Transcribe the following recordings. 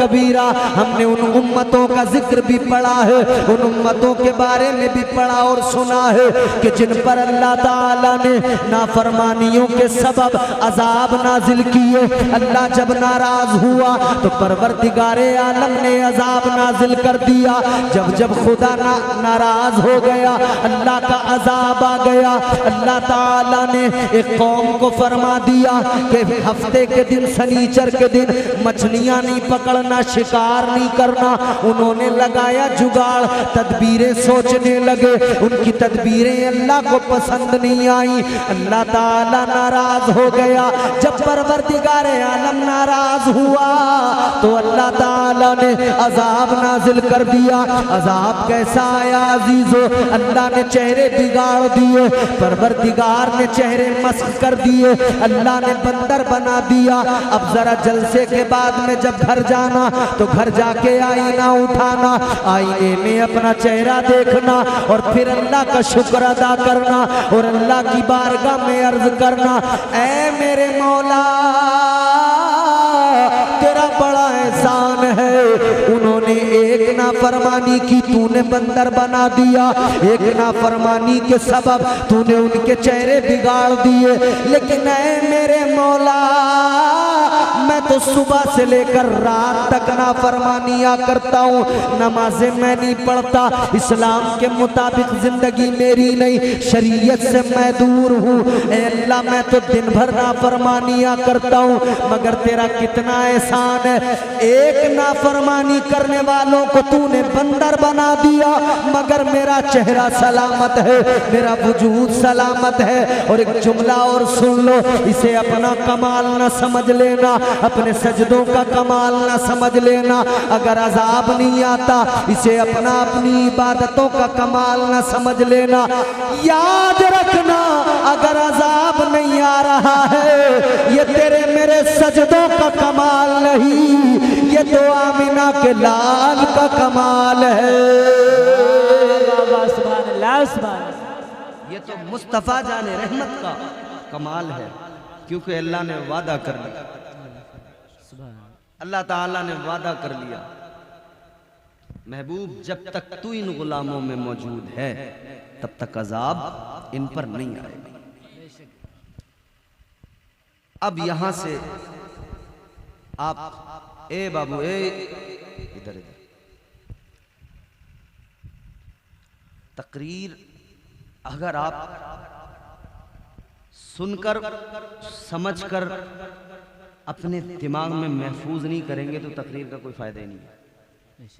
कबीरा। हमने उन उम्मतों का जिक्र भी पढ़ा है, उन उम्मतों के बारे में भी पढ़ा और सुना है कि जिन पर अल्लाह ताला ने नाफरमानियों के सबब अजाब नाजिल किए। अल्लाह जब नाराज हुआ तो परवरदिगारे आलम ने अजाब नाजिल कर दिया। जब जब खुदा नाराज हो गया, अल्लाह का अजाब आ गया। अल्लाह ताला ने एक कौम को फरमा दिया कि हफ्ते के दिन शनीचर के दिन मछलियां नहीं पकड़ना, शिकार नहीं करना। उन्होंने लगाया जुगाड़, तदबीरें सोचने लगे। उनकी तदबीरें अल्लाह को पसंद नहीं आई, अल्लाह ताला नाराज हो गया। जब परवरदिगारे आलम नाराज हुआ तो अल्लाह ताला ने अजाब नाजिल कर दिया। अजाब कैसा आया अजीजो? अल्लाह ने चेहरे बिगाड़ दिए, परवरदिगार ने चेहरे मस्क कर दिए, अल्लाह ने बंदर बना दिया। अब जरा जलसे के बाद में जब घर जाना तो घर जाके आईना उठाना, आईने में अपना चेहरा देखना और फिर अल्लाह का शुक्र अदा करना और अल्लाह की बारगाह में अर्ज करना, ऐ मेरे मौला तेरा बड़ा एहसान है। उन्होंने एक नाफरमानी की, तूने बंदर बना दिया। एक नाफरमानी के सबब तूने उनके चेहरे बिगाड़ दिए। लेकिन ऐ मेरे मौला, मैं तो सुबह से लेकर रात तक नाफरमानियां करता हूँ, नमाजें मैं नहीं पढ़ता, इस्लाम के मुताबिक जिंदगी मेरी नहीं, शरीयत से मैं दूर हूँ। ऐ अल्लाह, मैं तो दिन भर नाफरमानियां करता हूँ, मगर तेरा कितना एहसान है। एक नाफरमानी करने वालों को तूने बंदर बना दिया, मगर मेरा चेहरा सलामत है, मेरा वजूद सलामत है। और एक जुमला और सुन लो, इसे अपना कमाल न समझ लेना, अपने सजदों का कमाल न समझ लेना। अगर अजाब नहीं आता, इसे अपनी इबादतों का कमाल न समझ लेना। याद रखना, अगर अजाब नहीं आ रहा है, ये तेरे मेरे सजदों का कमाल नहीं, ये तो आमिना के लाल का कमाल है। ये तो मुस्तफ़ा जाने रहमत का कमाल है, क्योंकि अल्लाह ने वादा कर लिया, अल्लाह ताला ने वादा कर लिया, महबूब जब तक तू इन गुलामों में मौजूद है तब तक अजाब इन पर नहीं आएगा। अब यहां से आप ए बाबू इधर तकरीर अगर आप सुनकर समझकर अपने दिमाग में महफूज नहीं करेंगे तो तकरीर का कोई फायदा ही नहीं है।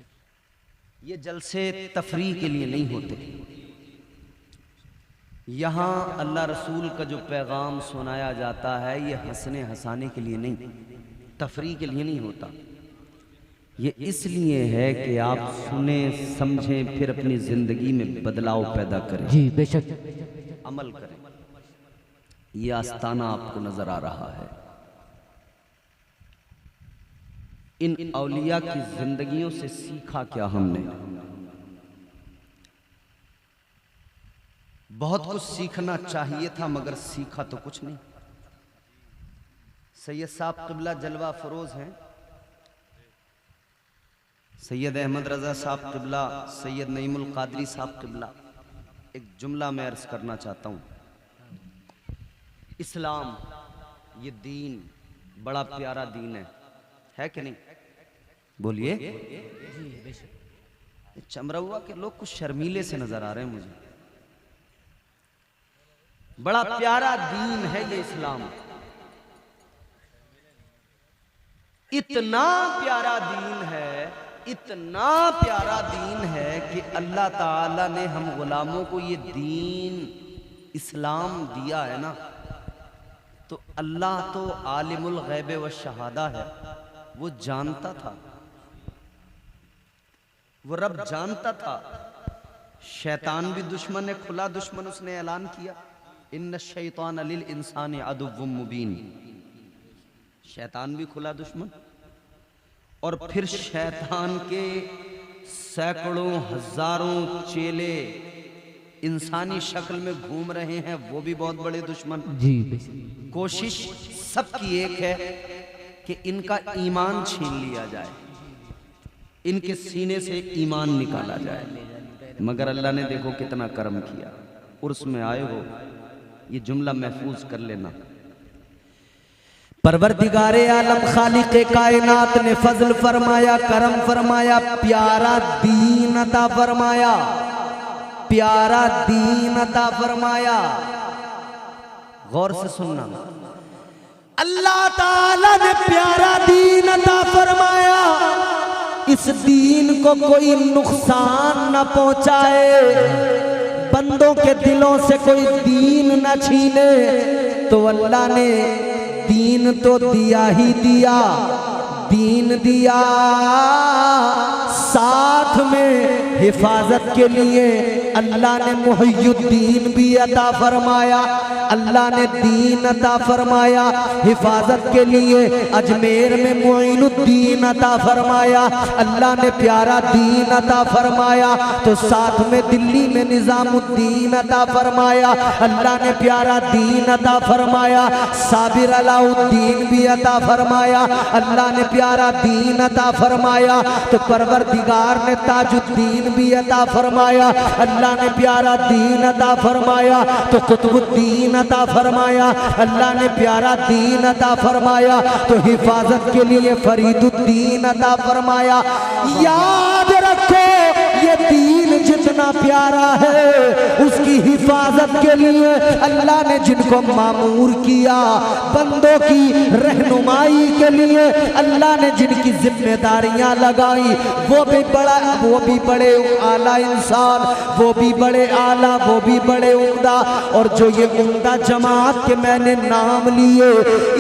ये जलसे तफरीह के लिए नहीं होते। यहाँ अल्लाह रसूल का जो पैगाम सुनाया जाता है ये हंसने हंसाने के लिए नहीं, तफरीह के लिए नहीं होता। ये इसलिए है कि आप सुने समझें, फिर अपनी जिंदगी में बदलाव पैदा करें। जी बेशक, अमल करें। ये आस्ताना आपको नजर आ रहा है। इन औलिया की जिंदगियों से सीखा क्या हमने? बहुत कुछ सीखना चाहिए था मगर सीखा तो कुछ नहीं। सैयद साहब क़िबला जलवा फरोज हैं, सैयद अहमद रजा साहब क़िबला, सैयद नईमुल कादरी साहब क़िबला। एक जुमला मैं अर्ज करना चाहता हूँ। इस्लाम ये दीन बड़ा प्यारा दीन है कि नहीं? बोलिए। चमरौआ के लोग कुछ शर्मीले से नजर आ रहे हैं मुझे। बड़ा प्यारा दीन है ये इस्लाम, इतना प्यारा दीन है, इतना प्यारा दीन है कि अल्लाह ताला ने हम गुलामों को ये दीन इस्लाम दिया है ना, तो अल्लाह तो आलिमुल गैब व शहादा है, वो जानता था, वो रब जानता था। शैतान भी दुश्मन है, खुला दुश्मन, उसने ऐलान किया इन्न शैतान लिल इंसानी अदुव्वुम मुबीन। शैतान भी खुला दुश्मन। और फिर शैतान के सैकड़ों हजारों चेले इंसानी शक्ल में घूम रहे हैं, वो भी बहुत बड़े दुश्मन। जी कोशिश सबकी एक है कि इनका ईमान छीन लिया जाए, इनके सीने से ईमान निकाला जाए। मगर अल्लाह ने देखो कितना करम किया, उर्स में आए हो, ये जुमला महफूज कर लेना। परवरदिगारे आलम खालिक़े कायनात ने फजल फरमाया, करम फरमाया, प्यारा दीन अता फरमाया, प्यारा दीन अता फरमाया। गौर से सुनना, अल्लाह ताला ने प्यारा दीन अता फरमाया। इस दीन को कोई नुकसान न पहुंचाए, बंदों के दिलों से कोई दीन न छीने। तो अल्लाह ने दीन तो दिया ही दिया, दीन दिया, साथ में हिफाजत के लिए अल्लाह ने मुहय्युद्दीन भी अता फरमाया। अल्लाह ने दीन अता फरमाया, हिफाजत के लिए अजमेर में मुइनुद्दीन अता फरमाया। अल्लाह ने प्यारा दीन अता फरमाया तो साथ में दिल्ली में निजामुद्दीन अता फरमाया। अल्लाह ने प्यारा दीन अता फरमाया, साबिर अलाउद्दीन भी अता फरमाया। अल्लाह ने प्यारा दीन अता फरमाया तो परवरदिगार ने ताजुद्दीन भी अता फरमाया। अल्लाह ने प्यारा दीन अता फरमाया तो कुतुबुद्दीन अता फरमाया। अल्लाह ने प्यारा दीन अता फरमाया तो हिफाजत के लिए फरीदुद्दीन अता फरमाया। याद रखो ये दीन जितना प्यारा है उसकी हिफाजत के लिए अल्लाह ने जिनको मामूर किया, बंदों की रहनुमाई के लिए अल्लाह ने जिनकी जिम्मेदारियां लगाई, वो भी बड़े आला इंसान, वो भी बड़े आला, वो भी बड़े उम्दा। और जो ये उम्दा जमात के मैंने नाम लिए,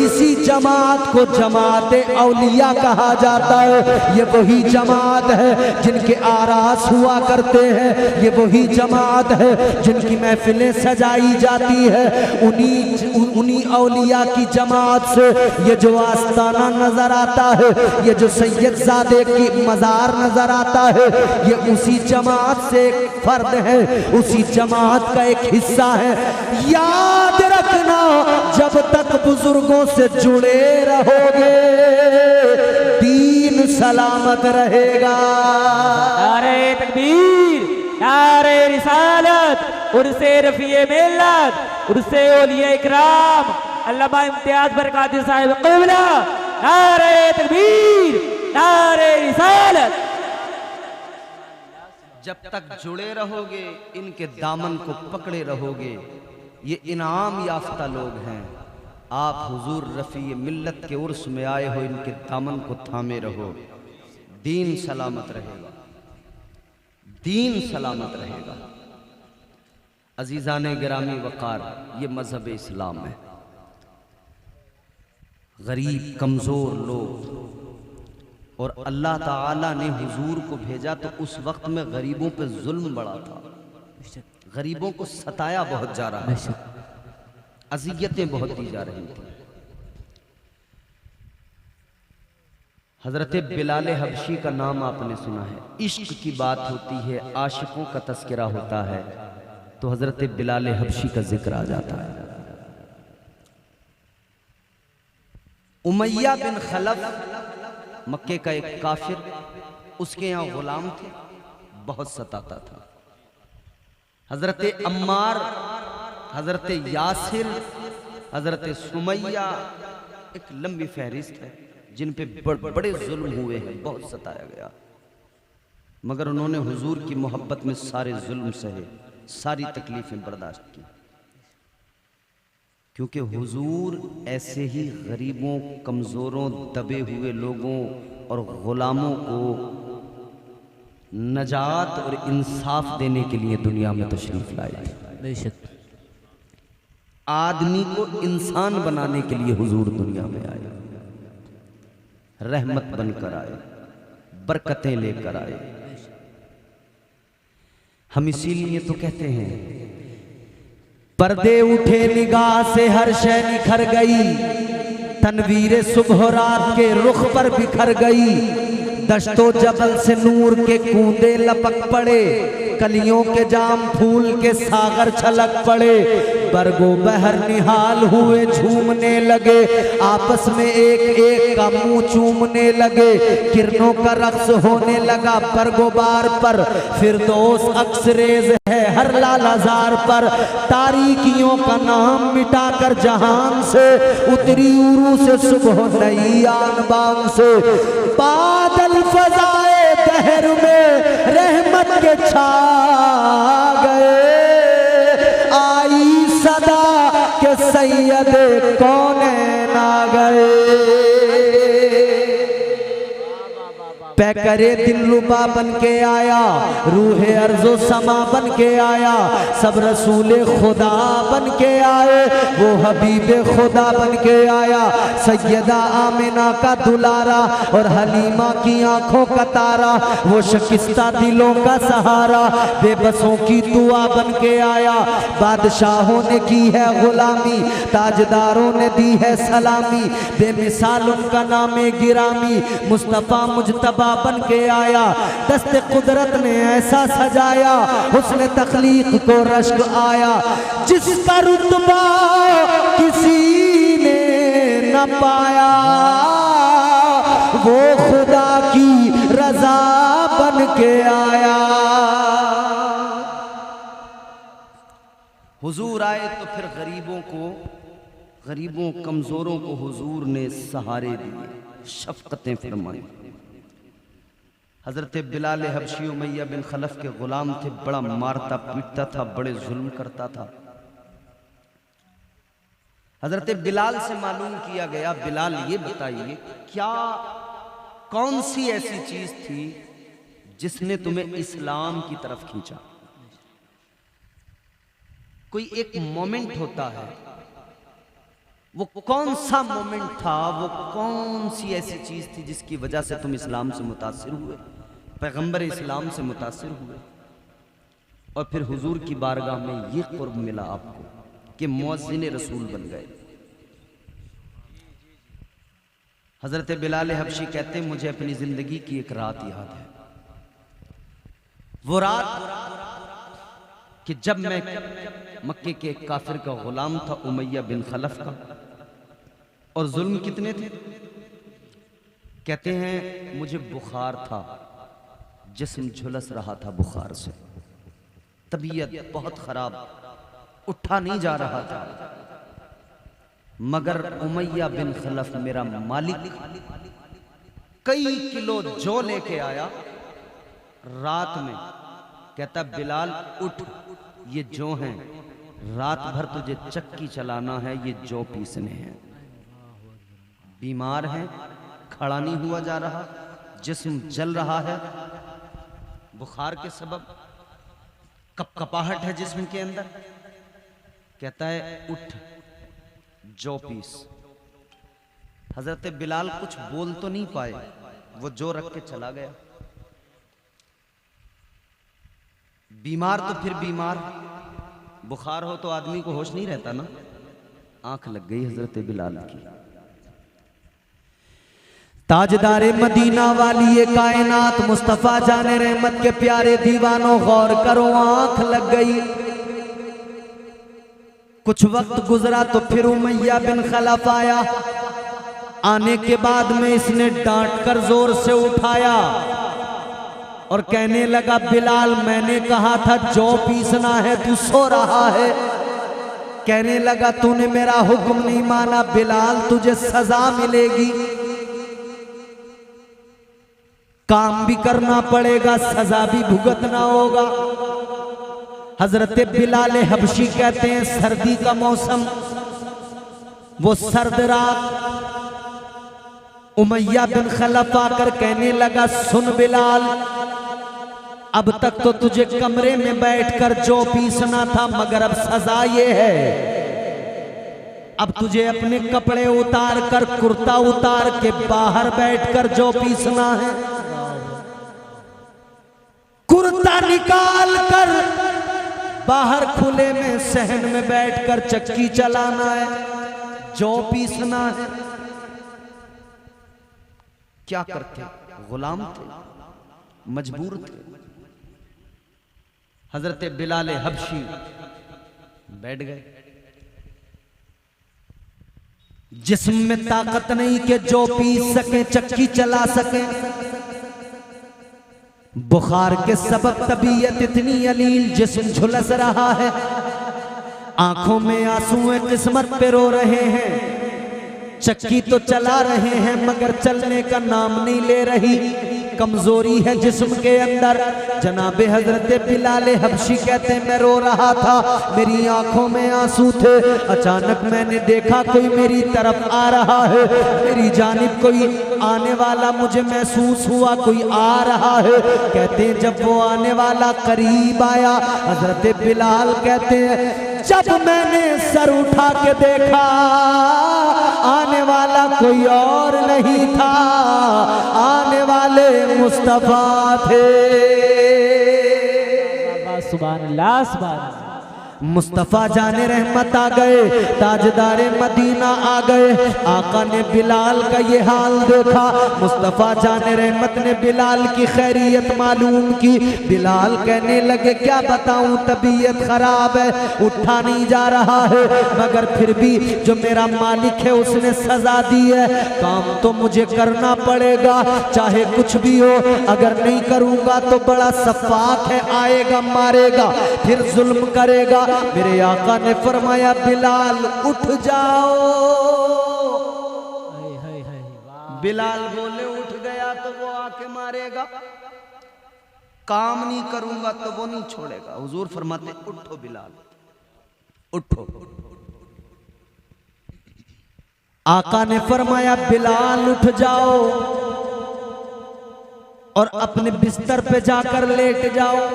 इसी जमात को जमात औलिया कहा जाता है। ये वही जमात है जिनके आरास हुआ करते हैं, ये वही जमात है जिनकी महफिलें सजाई जाती है। उन्हीं औलिया की जमात से ये जो आस्ताना नजर आता है, ये जो सैयदजादे की मज़ार नजर आता है, ये उसी जमात से एक फर्द है, उसी जमात का एक हिस्सा है। याद रखना, जब तक बुजुर्गों से जुड़े रहोगे दीन सलामत रहेगा। नारे तकबीर, नारे रिसालत, उर्से रफ़ीए मिल्लत, उर्से औलिया इकराम अल्लामा इम्तियाज बरकाती साहिब क़िबला। नारे तकबीर, नारे रिसालत। जब तक जुड़े रहोगे, इनके दामन को पकड़े रहोगे, ये इनाम याफ्ता लोग हैं। आप हुजूर रफ़ी मिल्लत के उर्स में आए हो, इनके दामन को थामे रहो, दीन सलामत रहेगा, दीन सलामत रहेगा। अजीज़ाने गिरामी वक़ार, ये मज़हब इस्लाम है। गरीब कमज़ोर लोग, और अल्लाह ताला ने हुजूर को भेजा तो उस वक्त में गरीबों पे जुल्म बड़ा था, गरीबों को सताया बहुत जा रहा है, अज़ियतें बहुत दी जा रही थी। हजरत बिलाल हबशी का नाम आपने सुना है। इश्क की बात होती है, आशिकों का तस्करा होता है, तो हजरत बिलाल हबशी का जिक्र आ जाता है। उमैया बिन खलफ मक्के का एक काफिर, उसके यहाँ गुलाम थे, बहुत सताता था। हजरत अम्मार, हजरत यासिर, हजरत सुमैया, एक लंबी फहरिस्त है जिन पे बड़े जुल्म हुए हैं, बहुत सताया गया। मगर उन्होंने हुजूर की मोहब्बत में सारे जुल्म सहे, सारी तकलीफें बर्दाश्त की, क्योंकि हुजूर ऐसे ही गरीबों, कमज़ोरों, दबे हुए लोगों और ग़ुलामों को नजात और इंसाफ देने के लिए दुनिया में तशरीफ़ लाए थे। बेशक आदमी को इंसान बनाने के लिए हुजूर दुनिया में आए, रहमत बनकर आए, बरकतें लेकर आए। हम इसीलिए तो कहते हैं, पर्दे उठे निगाह से हर शय निखर गई, तनवीर सुबह रात के रुख पर बिखर गई, दश्तो जबल से नूर के कूदे लपक पड़े, कलियों के जाम फूल के सागर छलक पड़े, बरगो बहर निहाल हुए झूमने लगे, आपस में एक एक का मुंह चूमने लगे, किरणों का रक्स होने लगा बरगोबार पर, फिरदौस अक्सरेज है हर लालाजार पर, तारीकियों का नाम मिटाकर जहान से उतरी उरू से सुबह नई आनबान से, बादल फजाए दहर में रहमत के छा गए, आई सदा के सैयद कौनैन आ गए, पैकरे दिलरुबा बन के आया, रूहे अर्जो समा बन के आया, सब रसूले खुदा बन के आए, वो हबीबे खुदा बन के आया, सैयदा आमिना का दुलारा और हलीमा की आंखों का तारा, वो शकिस्ता दिलों का सहारा, बेबसों की दुआ बन के आया, बादशाहों ने की है गुलामी, ताजदारों ने दी है सलामी, बेमिसाल उनका नाम गिरामी, मुस्तफा मुजतबा बन के आया, दस्ते कुदरत ने ऐसा सजाया, उसने तख्लीक को रश्क आया, जिसका रुतबा किसी ने न पाया, वो खुदा की रजा बन के आया। हुजूर आए तो फिर गरीबों कमजोरों को हुजूर ने सहारे दिए, शफकतें फरमाई। हजरत बिलाल हबशी उमैया बिन खलफ के गुलाम थे, बड़ा मारता पीटता था, बड़े जुल्म करता था। हजरत बिलाल से मालूम किया गया, बिलाल ये बताइए क्या कौन सी ऐसी चीज थी जिसने तुम्हें इस्लाम की तरफ खींचा? कोई एक मोमेंट होता है, वो कौन सा मोमेंट था, वो कौन सी ऐसी चीज थी जिसकी वजह से तुम इस्लाम से मुतासिर हुए, पैगंबर इस्लाम से मुतासिर हुए, और फिर हुजूर की बारगाह में ये कुर्ब मिला आपको कि मुअज्जिन रसूल बन गए। हजरत बिलाल हबशी कहते हैं, मुझे अपनी जिंदगी की एक रात याद है, वो रात कि जब मैं मक्के के एक काफिर का गुलाम था, उमैया बिन खलफ का, और जुल्म कितने थे। कहते हैं मुझे बुखार था, जिस्म झुलस रहा था बुखार से, तबीयत बहुत खराब, उठा नहीं जा रहा था, मगर उमैया बिन खलफ मेरा मालिक कई किलो जौ लेके आया रात में। कहता बिलाल उठ, ये जौ हैं, रात भर तुझे चक्की चलाना है, ये जौ पीसने हैं। बीमार है, खड़ा नहीं हुआ जा रहा, जिस्म जल रहा है बुखार के सबब, कपकपाहट है जिस्म के अंदर। कहता है उठ, जौ पीस। हजरत बिलाल कुछ बोल तो नहीं पाए, वो जौ रख के चला गया। बीमार तो फिर बीमार, बुखार हो तो आदमी को होश नहीं रहता ना। आंख लग गई हजरत बिलाल की। ताजदारे मदीना वाली ये कायनात मुस्तफा जाने रहमत के प्यारे दीवानों, गौर करो, आंख लग गई। कुछ वक्त गुजरा तो फिर उमैया बिन खलफ आया। आने के बाद में इसने डांट कर जोर से उठाया और कहने लगा, बिलाल मैंने कहा था जौ पीसना है, तू सो रहा है। कहने लगा तूने मेरा हुक्म नहीं माना बिलाल, तुझे सजा मिलेगी, काम भी करना पड़ेगा, सजा भी भुगतना होगा। हजरत बिलाल हबशी कहते हैं सर्दी का मौसम, वो सर्द रात, उमैया बिन खलफ आकर कहने लगा, सुन बिलाल, अब तक तो तुझे कमरे में बैठकर जौ पीसना था, मगर अब सजा ये है, अब तुझे अपने कपड़े उतार कर, कुर्ता उतार के बाहर बैठकर जौ पीसना है। कुर्ता निकाल कर बाहर खुले में सहन में बैठकर चक्की चलाना है, जौ पीसना है। क्या करते गुलाम थे, मजबूर थे। हजरत बिलाल हबशी बैठ गए। जिस्म में ताकत नहीं कि जो पीस सके, चक्की चला सके। बुखार के सबब तबीयत इतनी अलील, जिस्म झुलस रहा है। आंखों में आंसू किस्मत पे रो रहे हैं। चक्की तो चला रहे हैं मगर चलने का नाम नहीं ले रही। कमजोरी है जिस्म के अंदर। जनाबे हजरत बिलाल हबशी कहते मैं रो रहा था, मेरी आंखों में आंसू थे। अचानक मैंने देखा कोई मेरी तरफ आ रहा है, मेरी जानिब कोई आने वाला मुझे महसूस हुआ, कोई आ रहा है। कहते हैं जब वो आने वाला करीब आया, हजरत बिलाल कहते हैं जब मैंने सर उठा के देखा आने वाला कोई और नहीं था, आने वाले मुस्तफा थे। सुभान अल्लाह, सुभान अल्लाह। मुस्तफ़ा जाने रहमत आ गए, ताजदारे मदीना आ गए। आका ने बिलाल का ये हाल देखा। मुस्तफ़ा जाने रहमत ने बिलाल की खैरियत मालूम की। बिलाल कहने लगे क्या बताऊं, तबीयत खराब है, उठा नहीं जा रहा है, मगर फिर भी जो मेरा मालिक है उसने सजा दी है, काम तो मुझे करना पड़ेगा चाहे कुछ भी हो। अगर नहीं करूंगा तो बड़ा सफाक है, आएगा मारेगा फिर जुल्म करेगा। मेरे आका ने फरमाया बिलाल उठ जाओ। बिलाल बोले उठ गया तो वो आके मारेगा, काम नहीं करूंगा तो वो नहीं छोड़ेगा। हुजूर फरमाते उठो बिलाल, उठो। आका ने फरमाया बिलाल उठ जाओ और अपने बिस्तर पे जाकर लेट जाओ।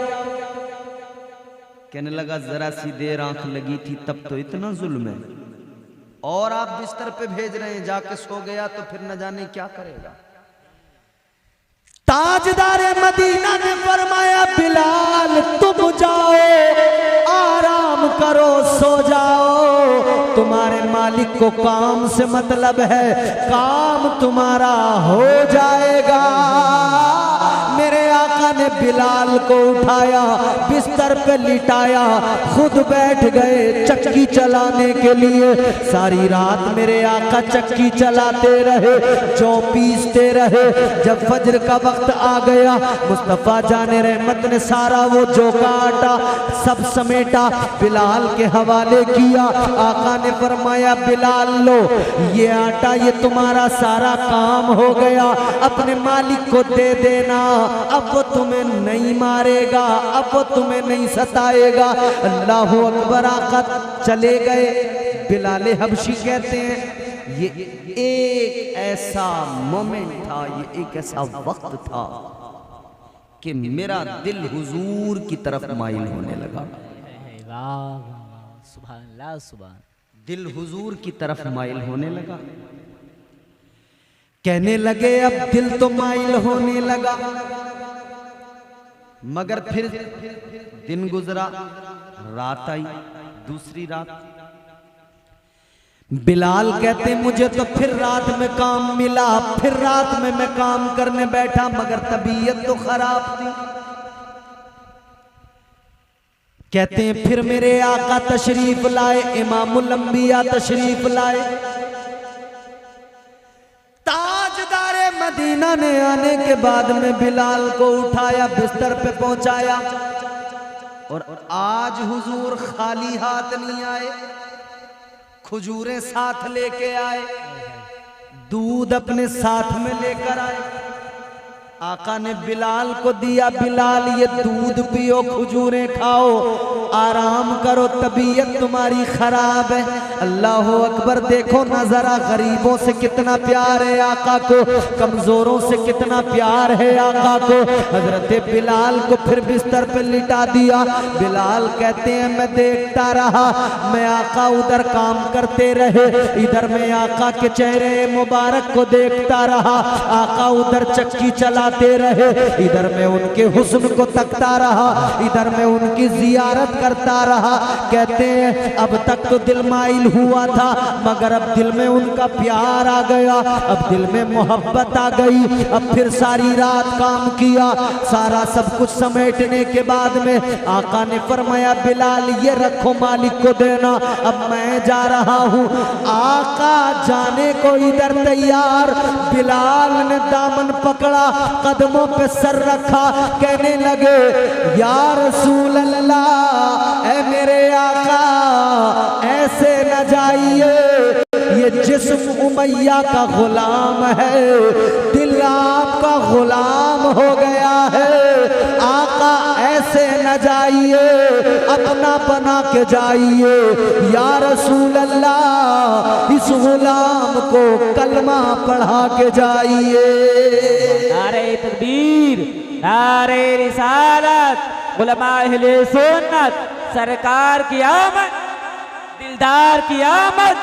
कहने लगा जरा सी देर आंख लगी थी तब तो इतना जुल्म है, और आप बिस्तर पे भेज रहे हैं, जाके सो गया तो फिर न जाने क्या करेगा। ताजदारे मदीना ने फरमाया बिलाल तुम जाओ, आराम करो, सो जाओ। तुम्हारे मालिक को काम से मतलब है, काम तुम्हारा हो जाएगा। मेरे आका ने बिलाल को उठाया, बिस्तर पे लिटाया, खुद बैठ गए चक्की चलाने के लिए। सारी रात मेरे आका चक्की चलाते रहे, जौ पीसते रहे। जब फजर का वक्त आ गया, मुस्तफ़ा जाने रहमत ने सारा वो जौ का आटा सब समेटा, बिलाल के हवाले किया। आका ने फरमाया बिलाल लो ये आटा, ये तुम्हारा सारा काम हो गया, अपने मालिक को दे देना। अब वो तुम्हें नहीं मारेगा, अब वो तुम्हें नहीं सताएगा। अल्लाह अकबर। आका चले गए। बिलाल हबशी कहते हैं ये एक ऐसा मोमेंट था, ये एक ऐसा वक्त था कि मेरा दिल हुजूर की तरफ माइल होने लगा। सुभान अल्लाह, सुभान। दिल हुजूर की तरफ माइल होने लगा। कहने लगे अब दिल तो माइल होने लगा, मगर फिर दिन गुजरा, रात आई, दूसरी रात। बिलाल कहते मुझे तो फिर रात में काम मिला, फिर रात में मैं काम करने बैठा, मगर तबीयत तो खराब थी। कहते हैं फिर मेरे आका तशरीफ लाए, इमामुल अंबिया तशरीफ लाए। ताजदारे मदीना ने आने के बाद में बिलाल को उठाया, बिस्तर पे पहुंचाया। और आज हुजूर खाली हाथ नहीं आए, खजूरें साथ लेके आए, दूध अपने साथ में लेकर आए। आका ने बिलाल को दिया, बिलाल ये दूध पियो, खजूरें खाओ, आराम करो, तबीयत तुम्हारी खराब है। अल्लाह अकबर। देखो ना जरा, गरीबों से कितना प्यार है आका को, कमजोरों से कितना प्यार है आका को। हजरत बिलाल को फिर बिस्तर पे लिटा दिया। बिलाल कहते हैं मैं देखता रहा, मैं आका उधर काम करते रहे, इधर मैं आका के चेहरे मुबारक को देखता रहा। आका उधर चक्की चलाते रहे, इधर मैं उनके हुस्न को तकता रहा, इधर मैं उनकी जियारत करता रहा। कहते हैं अब तक तो दिल माइल हुआ था, मगर अब दिल में उनका प्यार आ गया, अब दिल में मोहब्बत आ गई। अब फिर सारी रात काम किया, सारा सब कुछ समेटने के बाद में आका ने फरमाया बिलाल ये रखो, मालिक को देना, अब मैं जा रहा हूँ। आका जाने को इधर तैयार, बिलाल ने दामन पकड़ा, कदमों पे सर रखा, कहने लगे या रसूल अल्लाह, ऐ मेरे आका ऐसे न जाइए, ये जिस्म उमैया का गुलाम है, दिल आपका गुलाम हो गया है। आका ऐसे न जाइए, अपना बना के जाइए। या रसूल अल्लाह इस गुलाम को कलमा पढ़ा के जाइए। नारे तकबीर, नारे रिसालत, उलमा अहले सुन्नत, सरकार की आमद, दिलदार की आमद,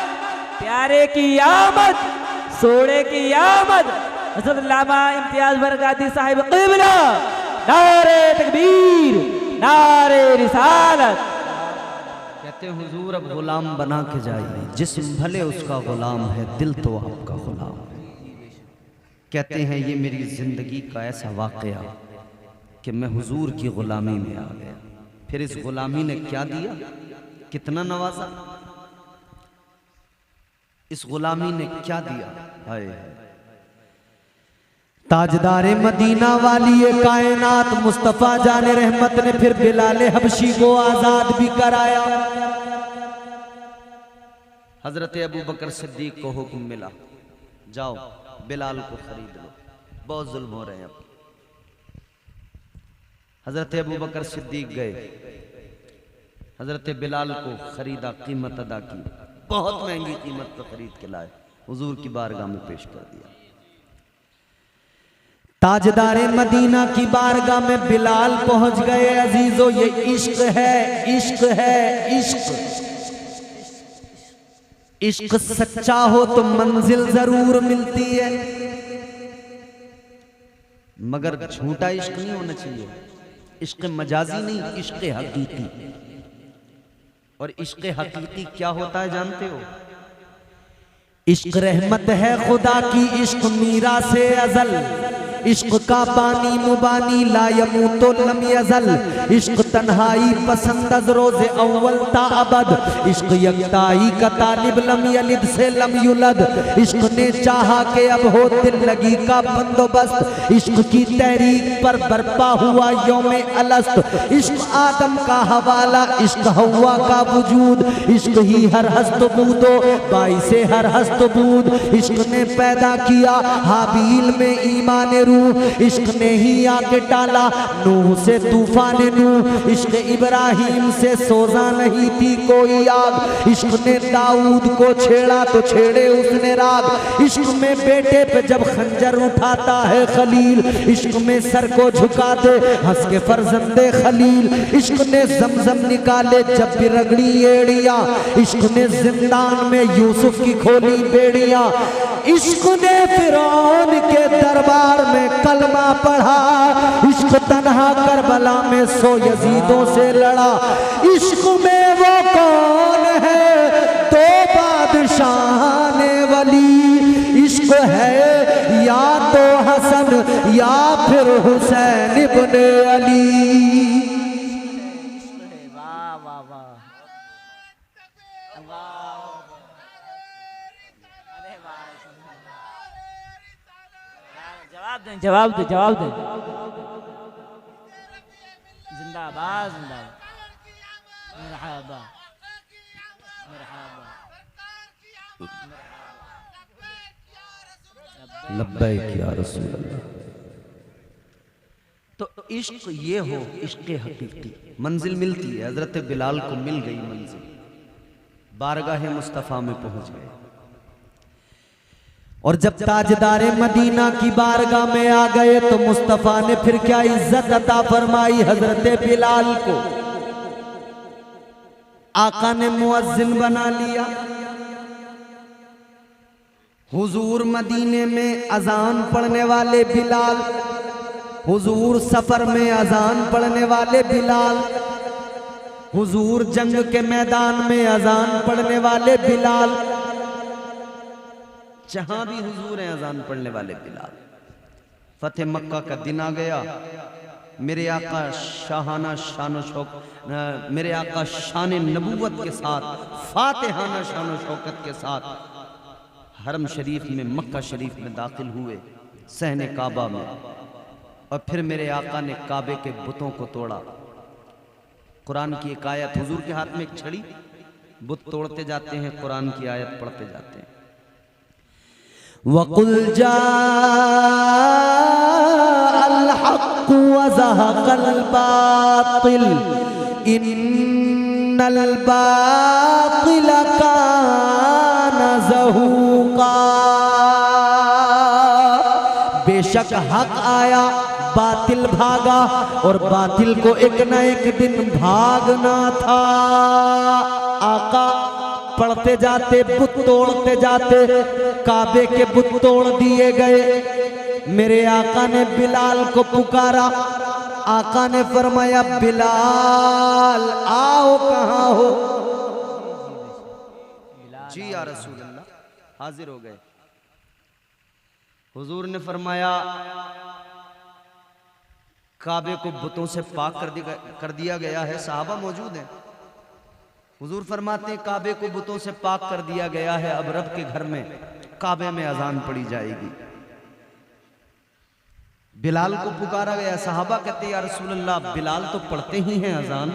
प्यारे की आमद, सोड़े की आमद, हज़रत अल्लामा इम्तियाज बरकाती साहिब क़िबला। नारे तकबीर, नारे रिसालत। कहते हैं हुजूर अब गुलाम बना के जाइए, जिस्म भले उसका गुलाम है, दिल तो आपका गुलाम है। कहते हैं ये मेरी जिंदगी का ऐसा वाकया कि मैं हुजूर की गुलामी में आ गया। फिर इस गुलामी ने क्या दिया, कितना नवाजा, इस गुलामी ने क्या दिया। हाय ताजदारे मदीना वाली ये कायनात मुस्तफ़ा जाने रहमत ने फिर बिलाल हबशी को आजाद भी कराया। हजरत अबू बकर सिद्दीक को हुक्म मिला, जाओ बिलाल को खरीद लो, बहुत जुल्म हो रहे हैं अब। हजरत अबू बकर सिद्दीक गए, हजरत बिलाल को खरीदा, कीमत अदा की, बहुत महंगी कीमत पर खरीद के लाए, हुजूर की बारगाह में पेश कर दिया। ताजदारे मदीना की बारगाह में बिलाल पहुंच गए। अजीजों ये इश्क है, इश्क है, इश्क। इश्क सच्चा हो तो मंजिल जरूर मिलती है, मगर झूठा इश्क नहीं होना चाहिए। इश्क मजाजी नहीं, इश्क हकीकी। और इश्क हकीकी क्या होता है जानते हो? इश्क रहमत है खुदा की, इश्क मीरा से अजल, इश्क का बानी मुबानी ला यमूतो लम यजल, इश्क तन्हाई पसंद अज रोज़े अव्वल ता अबद, इश्क यकताई का तालिब लम यलिद से लम युलद, इश्क ने चाहा के अब हो दिल लगी का बंदोबस्त, इश्क की तहरीक पर बरपा हुआ यौमे अलस्त, इश्क आदम का हवाला, इश्क हवा का वजूद, इश्क ही हर हस्त बूदो बाई से हर हस्त बूद, इश्क ने पैदा किया हाबील में ईमान रूह, इश्क ने ही आके टाला नूह से तूफान नूह, इश्क इब्राहिम से सोजा नहीं थी कोई आग, इश्क ने दाऊद को छेड़ा तो छेड़े उसने राग, इश्क में बेटे पे जब खंजर उठाता है खलील, इश्क में सर को झुका दे हंस के फर्जंदे खलील, इश्क ने जमजम निकाले जब भी रगड़ी एड़िया, इश्क ने जिंदान में यूसुफ की खोली बेड़िया, इश्क ने फिरौन के दरबार में कलमा पढ़ा, इश्क तन्हा करबला में 100 यजीदों से लड़ा, इश्क में वो कौन है तो बादशाह ने वली, इश्क है या तो हसन या फिर हुसैन इब्ने अली। वाह वाह वाह, जवाब दें, जवाब दें, जवाब दें। जिंदाबाद, जिंदाबाद, मरहबा, मरहबा, लब्बैक या रसूल अल्लाह। तो इश्क ये हो, इश्क हकीकी, मंजिल मिलती है। हजरत बिलाल को मिल गई मंजिल, बारगाह मुस्तफ़ा में पहुंच गए। और जब ताजदारे मदीना की बारगाह में आ गए तो मुस्तफ़ा ने फिर क्या इज्जत अता फरमाई हजरत बिलाल को। आका ने मुअज्जिन बना लिया। हुजूर मदीने में अजान पढ़ने वाले बिलाल, हुजूर सफर में अजान पढ़ने वाले बिलाल, हुजूर जंग के मैदान में अजान पढ़ने वाले बिलाल, जहां भी हुजूर हैं अजान पढ़ने वाले बिलाल। फतेह मक्का का दिन आ गया, मेरे आका शाहाना शान शौक, मेरे आका शान नबूवत के साथ, फातिहाना शान शौकत के साथ हरम शरीफ में, मक्का शरीफ में दाखिल हुए, सहने काबा में। और फिर मेरे आका ने काबे के बुतों को तोड़ा। कुरान की एक आयत, हुजूर के हाथ में एक छड़ी, बुत तोड़ते जाते हैं, कुरान की आयत पढ़ते जाते हैं। वकुल जाअल हक़ व ज़हक़ल बातिल इन्नल बातिल कान ज़हूक़ा। बेशक हक आया, बातिल भागा, और बातिल को एक न एक दिन भागना था। आका पढ़ते जाते, बुत तोड़ते जाते, काबे के बुत तोड़ दिए गए। मेरे आका ने बिलाल को पुकारा। आका ने फरमाया, बिलाल आओ, कहाँ हो? जी या रसूल अल्लाह, हाजिर हो गए। हुजूर ने फरमाया, काबे को बुतों से पाक कर दिया गया है। सहाबा मौजूद हैं। हुजूर फरमाते हैं, काबे को बुतों से पाक कर दिया गया है, अब रब के घर में काबे में अजान पड़ी जाएगी। बिलाल को पुकारा गया। सहाबा कहते या रसूल अल्लाह, बिलाल तो पढ़ते ही हैं अजान,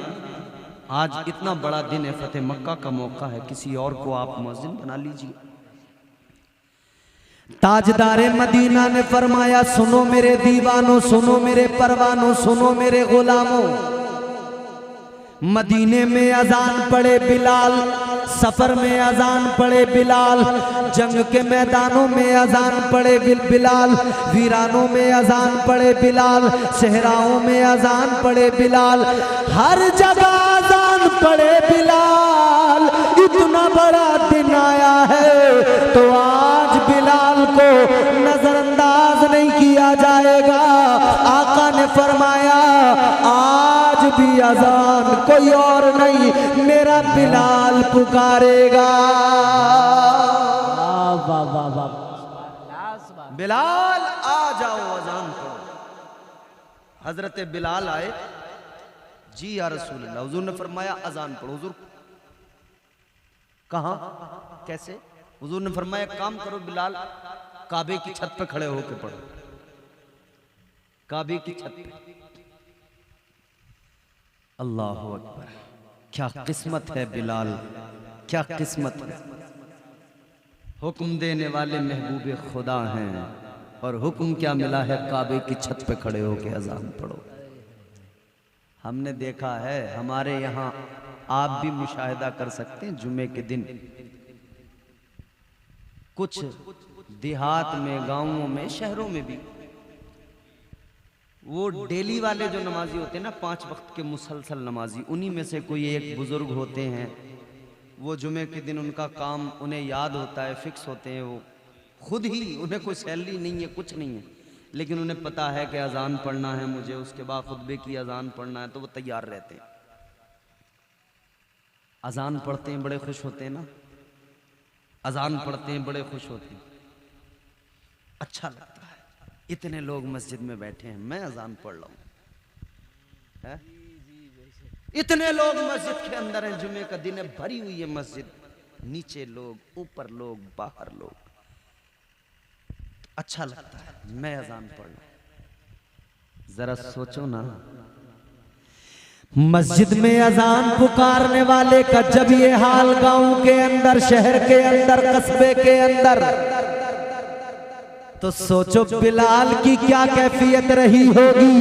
आज इतना बड़ा दिन है, फतेह मक्का का मौका है, किसी और को आप मुअज्जिन बना लीजिए। ताजदारे मदीना ने फरमाया, सुनो मेरे दीवानों, सुनो मेरे परवानों, सुनो मेरे गुलामों। मदीने में अजान पढ़े बिलाल, सफर में अजान पढ़े बिलाल, जंग के मैदानों में अजान पढ़े बिलाल, वीरानों में अजान पढ़े बिलाल, सहराओं में अजान पढ़े बिलाल, हर जगह अजान पढ़े बिलाल। इतना बड़ा दिन आया है तो आज बिलाल को नजरअंदाज नहीं किया जाएगा। आका ने फरमाया, आज भी अजान कोई और नहीं, मेरा बिलाल पुकारेगा। वाह वाह वाह, बिलाल आ जाओ, अजान पढ़ो। हजरत बिलाल आए। जी या रसूल अल्लाह, हुजूर ने फरमाया अजान पढ़ो। हुजूर कहाँ, कैसे? हुजूर ने फरमाया, काम करो बिलाल, काबे की छत पे खड़े होकर पढ़ो। काबे की छत पे। अल्लाह अकबर, क्या किस्मत है बिलाल, क्या किस्मत है। हुक्म देने वाले महबूबे खुदा हैं, और हुक्म क्या मिला है, काबे की छत पे खड़े होकर अजान पढ़ो। हमने देखा है, हमारे यहाँ आप भी मुशाहिदा कर सकते हैं, जुमे के दिन कुछ देहात में, गांवों में, शहरों में भी वो डेली वाले जो नमाजी होते हैं ना, 5 वक्त के मुसलसल नमाजी, उन्हीं में से कोई एक बुजुर्ग होते हैं। वो जुमे के दिन उनका काम उन्हें याद होता है, फिक्स होते हैं, वो खुद ही, उन्हें कोई सैलरी नहीं है, कुछ नहीं है, लेकिन उन्हें पता है कि अजान पढ़ना है मुझे, उसके बाद खुतबे की अजान पढ़ना है, तो वो तैयार रहते हैं। अजान पढ़ते हैं, बड़े खुश होते हैं ना, अजान पढ़ते हैं, बड़े खुश होते हैं, अच्छा लगता है। इतने लोग मस्जिद में बैठे हैं, मैं अजान पढ़ रहा हूं, इतने लोग मस्जिद के अंदर हैं, जुमे का दिन है, भरी हुई है मस्जिद, नीचे लोग, ऊपर लोग, बाहर लोग, अच्छा लगता है, मैं अजान पढ़ रहा हूं। जरा सोचो ना, मस्जिद में अजान पुकारने वाले का जब ये हाल गांव के अंदर, शहर के अंदर, कस्बे के अंदर, तो सोचो बिलाल की क्या कैफियत रही होगी।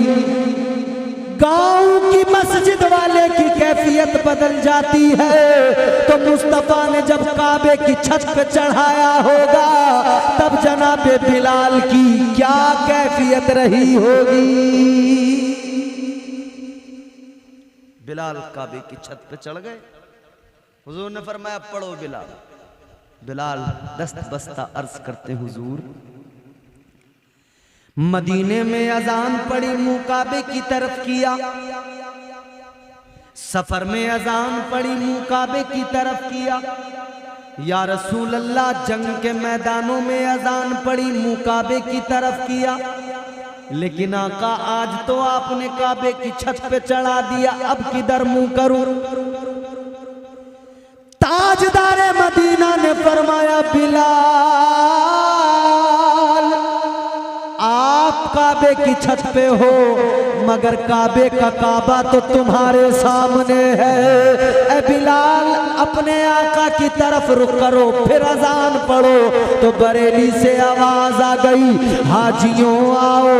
गांव की मस्जिद वाले की कैफियत बदल जाती है तो मुस्तफा ने जब काबे की छत पे चढ़ाया होगा, तब जनाबे बिलाल की क्या कैफियत रही होगी। बिलाल काबे की छत पे चढ़ गए। हुजूर ने फरमाया, पढ़ो बिलाल। बिलाल दस्त बस्ता अर्ज करते, हुजूर। मदीने में अजान पड़ी, मुंह काबे की तरफ किया, सफर में अजान पड़ी, मुंह काबे की तरफ किया। या रसूल अल्लाह, जंग के मैदानों में अजान पड़ी, मुंह काबे की तरफ किया, लेकिन आका आज तो आपने काबे की छत पे चढ़ा दिया, अब किधर मुंह करूं? ताजदारे मदीना ने फरमाया, बिलाल आप काबे की छत पे हो, मगर काबे का काबा तो तुम्हारे सामने है। ए बिलाल, अपने आका की तरफ रुख करो, फिर अजान पढ़ो। तो बरेली से आवाज आ गई, हाजियों आओ।